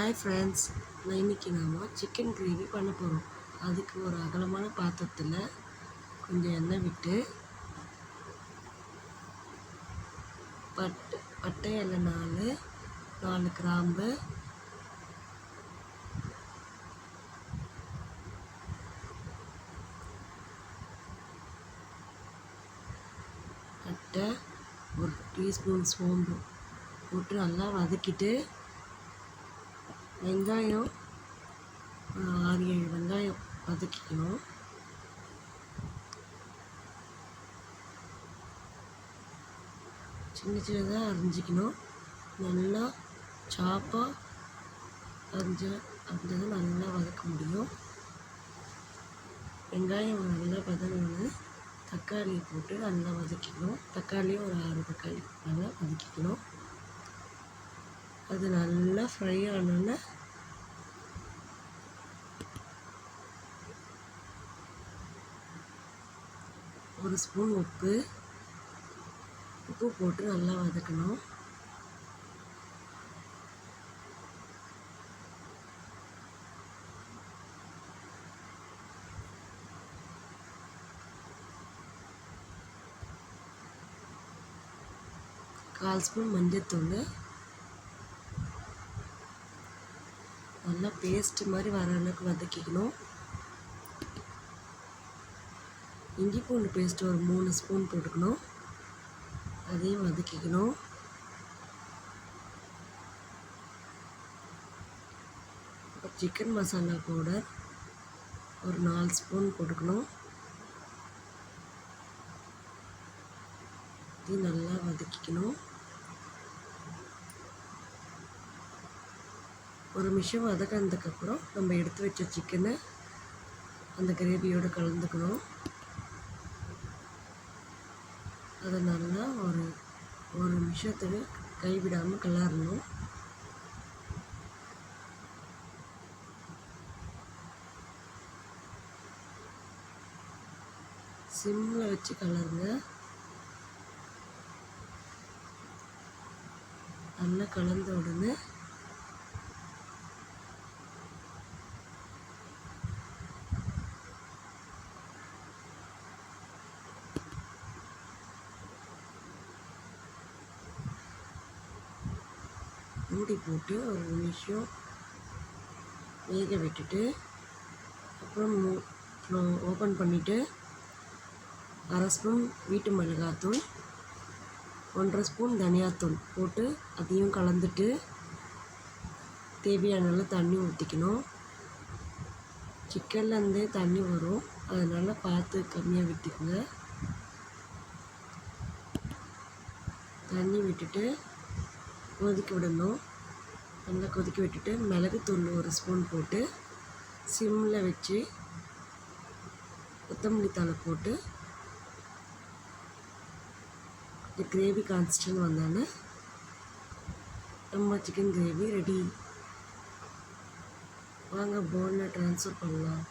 Hi friends, இன்றைக்கி நாம் chicken gravy பண்ண போகிறோம். அதுக்கு ஒரு அகலமான பாத்திரத்தில் கொஞ்சம் எண்ணெய் விட்டு பட்டை இலை 4 கிராம்பு, பட்டை 1 டீஸ்பூன் சோம்பு போட்டு நல்லா வதக்கிட்டு வெங்காயம் 6-7 வெங்காயம் வதக்கிக்கணும். சின்ன சின்னதாக அரிஞ்சிக்கணும். நல்லா சாப்பாக அரிஞ்சது நல்லா வதக்க முடியும். வெங்காயம் நல்லா வதங்கினோன்னு தக்காளியை போட்டு நல்லா வதக்கிக்கணும். தக்காளியும் ஒரு 6 தக்காளி நல்லா வதக்கிக்கணும். அது நல்லா ஃப்ரை ஆனோன்னே ஒரு ஸ்பூன் உப்பு போட்டு நல்லா வதக்கணும். கால் ஸ்பூன் மஞ்சத்தூள், நல்லா பேஸ்ட் மாதிரி வர அளவுக்கு வதக்கிக்கணும். இஞ்சி பூண்டு பேஸ்ட் ஒரு 3 ஸ்பூன் போட்டுக்கணும். அதையும் வதக்கிக்கணும். சிக்கன் மசாலா பவுடர் ஒரு 4 ஸ்பூன் போட்டுக்கணும். இது நல்லா வதக்கிக்கணும். ஒரு நிமிஷம் வதக்கினதுக்கப்புறம் நம்ம எடுத்து வச்ச சிக்கனை அந்த கிரேவியோடு கலந்துக்கணும். அதை நல்லா ஒரு நிமிஷத்துக்கு கைவிடாமல் கிளறணும். சிம்மில் வச்சு கலருங்க. நல்லா கலந்த உடனே மூடி போட்டு ஒரு நிமிஷம் வேக விட்டுட்டு அப்புறம் ஓப்பன் பண்ணிவிட்டு 1/2 ஸ்பூன் வீட்டு மிளகாத்தூள், 1/2 ஸ்பூன் தனியாத்தூள் போட்டு அதையும் கலந்துட்டு தேவையான அளவு தண்ணி ஊற்றிக்கணும். சிக்கன்லேருந்தே தண்ணி வரும், அதனால் பார்த்து கம்மியாக விட்டுக்குங்க. தண்ணி விட்டுட்டு கொதிக்க விடணும். நல்லா கொதிக்க விட்டுட்டு மிளகுத்தூள் 1 ஸ்பூன் போட்டு சிம்மில் வச்சு கொத்தமல்லி தழை போட்டு இந்த கிரேவி கான்ஸ்டன்ட் வந்தானே நம்ம சிக்கன் கிரேவி ரெடி. வாங்க பவுலில் ட்ரான்ஸ்ஃபர் பண்ணலாம்.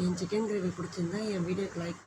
என் சிக்கன் கிரேவி பிடிச்சிருந்தா என் வீடியோக்கு லைக்